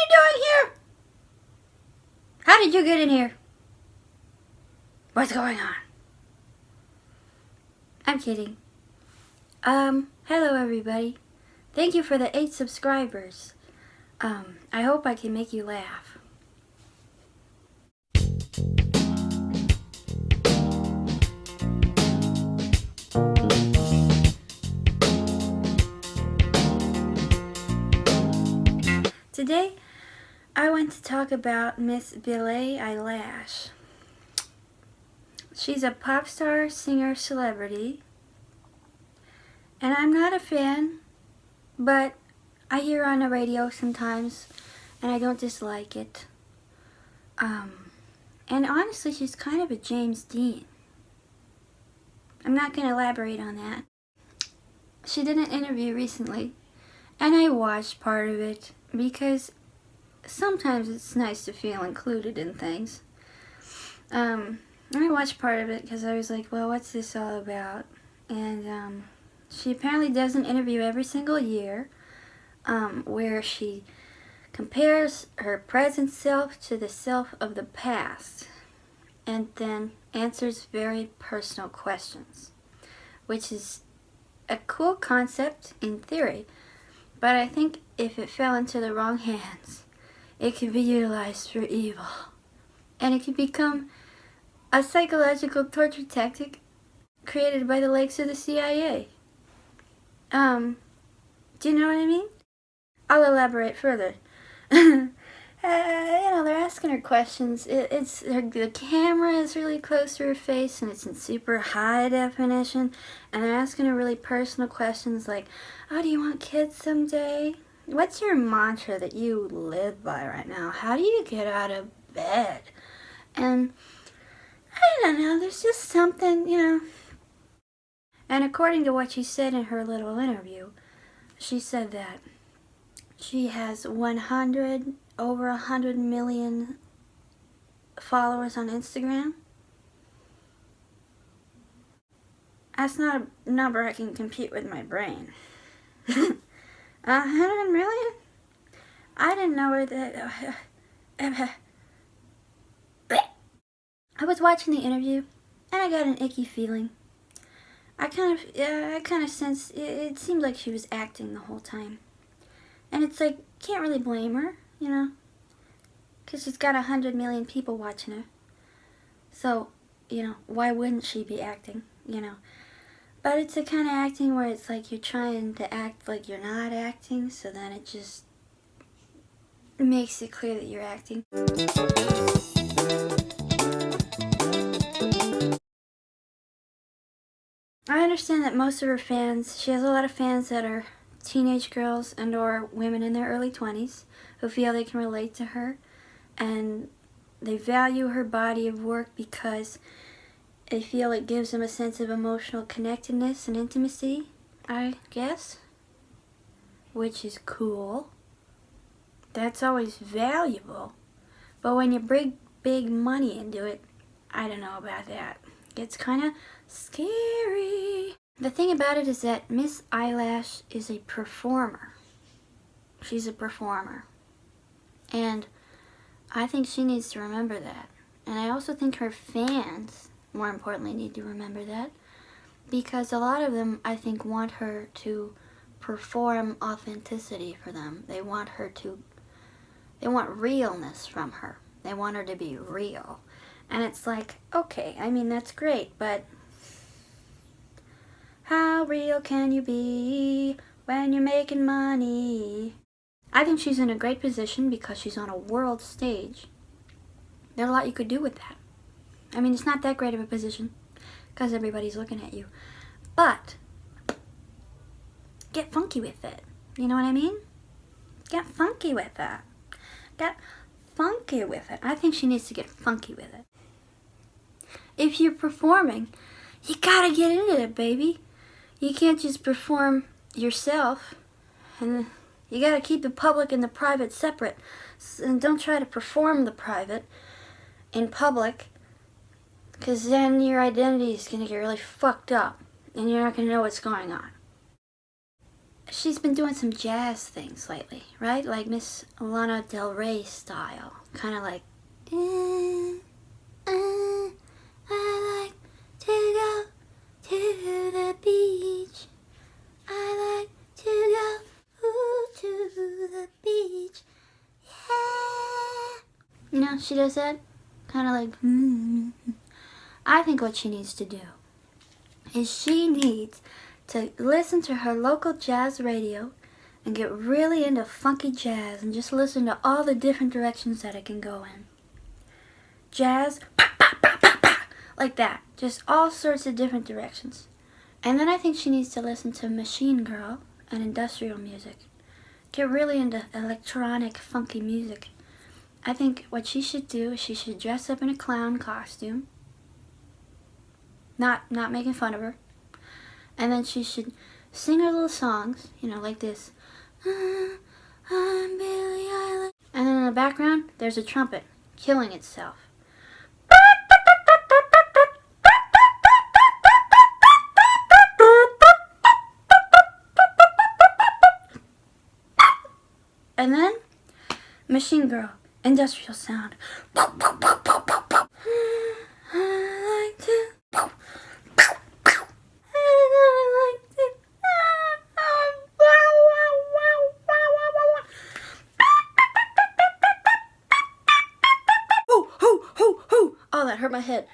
you doing here? How did you get in here? What's going on? I'm kidding. Hello everybody. Thank you for the 8 subscribers. I hope I can make you laugh. Today, I want to talk about Miss Billie Eilish. She's a pop star, singer, celebrity, and I'm not a fan, but I hear her on the radio sometimes, and I don't dislike it. And honestly, she's kind of a James Dean. I'm not going to elaborate on that. She did an interview recently, and I watched part of it because sometimes it's nice to feel included in things. I watched part of it because I was like, well, what's this all about? And she apparently does an interview every single year where she compares her present self to the self of the past and then answers very personal questions, which is a cool concept in theory, but I think if it fell into the wrong hands, it could be utilized for evil, and it could become a psychological torture tactic created by the likes of the CIA. Do you know what I mean? I'll elaborate further. They're asking her questions. The camera is really close to her face, and it's in super high definition. And they're asking her really personal questions like, "Oh, do you want kids someday? What's your mantra that you live by right now? How do you get out of bed?" And I don't know. There's just something, And according to what she said in her little interview, she said that she has over 100 million followers on Instagram. That's not a number I can compute with my brain. 100 million? I didn't know where that... I was watching the interview, and I got an icky feeling. I kind of sensed it seemed like she was acting the whole time. And it's like, can't really blame her, because she's got 100 million people watching her. So, why wouldn't she be acting, But it's the kind of acting where it's like you're trying to act like you're not acting, so then it just makes it clear that you're acting. I understand that most of her fans, she has a lot of fans that are teenage girls and or women in their early 20s who feel they can relate to her, and they value her body of work because they feel it gives them a sense of emotional connectedness and intimacy, I guess, which is cool. That's always valuable. But when you bring big money into it, I don't know about that. It's kind of scary. The thing about it is that Miss Eilish is a performer. She's a performer. And I think she needs to remember that. And I also think her fans, more importantly, need to remember that. Because a lot of them, I think, want her to perform authenticity for them. They want realness from her. They want her to be real. And it's like, okay, I mean, that's great, but how real can you be when you're making money? I think she's in a great position because she's on a world stage. There's a lot you could do with that. I mean, it's not that great of a position because everybody's looking at you. But get funky with it. You know what I mean? Get funky with that. Get funky with it. I think she needs to get funky with it. If you're performing, you gotta get into it, baby. You can't just perform yourself, and you gotta keep the public and the private separate. And don't try to perform the private in public, because then your identity is gonna get really fucked up, and you're not gonna know what's going on. she's been doing some jazz things lately, right? Like Miss Lana Del Rey style. Kind of like, I like to go to the beach. I like to go to the beach. Yeah. You know, she does that. Kind of like, I think what she needs to do is she needs to listen to her local jazz radio and get really into funky jazz and just listen to all the different directions that it can go in. Jazz, like that. Just all sorts of different directions. And then I think she needs to listen to Machine Girl and industrial music. Get really into electronic, funky music. I think what she should do is she should dress up in a clown costume. Not making fun of her. And then she should sing her little songs, you know, like this. I'm Billie Eilish. And then in the background, there's a trumpet killing itself. And then, Machine Girl, industrial sound. I like to. Oh, that hurt my head.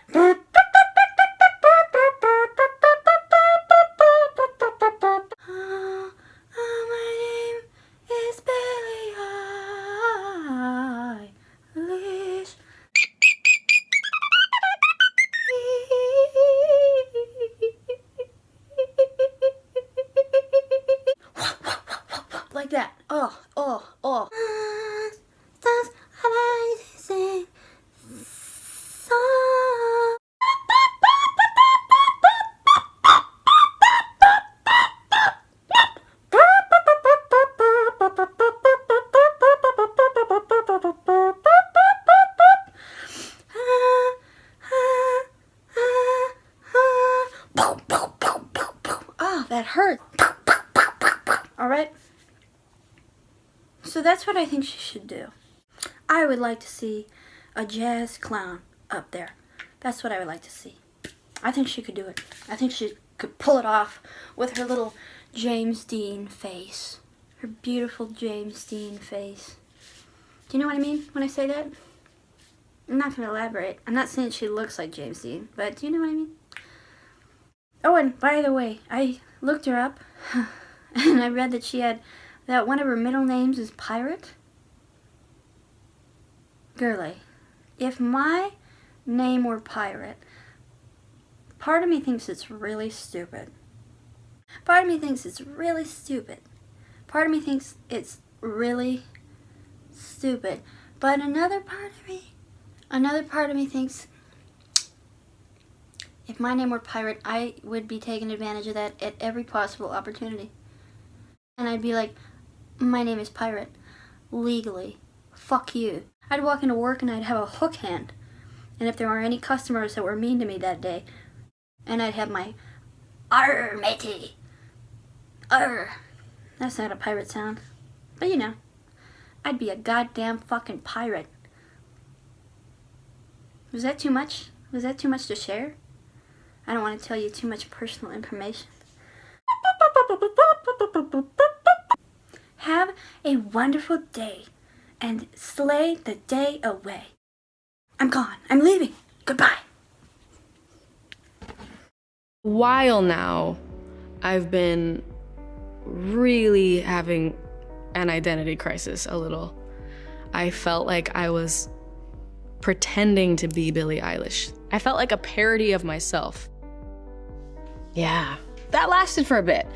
Like that. Oh. Oh, that hurt. All right. So that's what I think she should do. I would like to see a jazz clown up there. That's what I would like to see. I think she could do it. I think she could pull it off with her little James Dean face. Her beautiful James Dean face. Do you know what I mean when I say that? I'm not going to elaborate. I'm not saying she looks like James Dean, but do you know what I mean? Oh, and by the way, I looked her up, and I read that one of her middle names is Pirate. Girlie, if my name were Pirate, part of me thinks it's really stupid. Part of me thinks it's really stupid. Part of me thinks it's really stupid. But another part of me thinks if my name were Pirate, I would be taking advantage of that at every possible opportunity. And I'd be like, my name is Pirate. Legally. Fuck you. I'd walk into work and I'd have a hook hand. And if there were any customers that were mean to me that day, and I'd have my arr, matey. Arr. That's not a pirate sound. But you know, I'd be a goddamn fucking pirate. Was that too much? Was that too much to share? I don't want to tell you too much personal information. Have a wonderful day and slay the day away. I'm gone. I'm leaving. Goodbye. While now, I've been really having an identity crisis a little. I felt like I was pretending to be Billie Eilish. I felt like a parody of myself. Yeah, that lasted for a bit.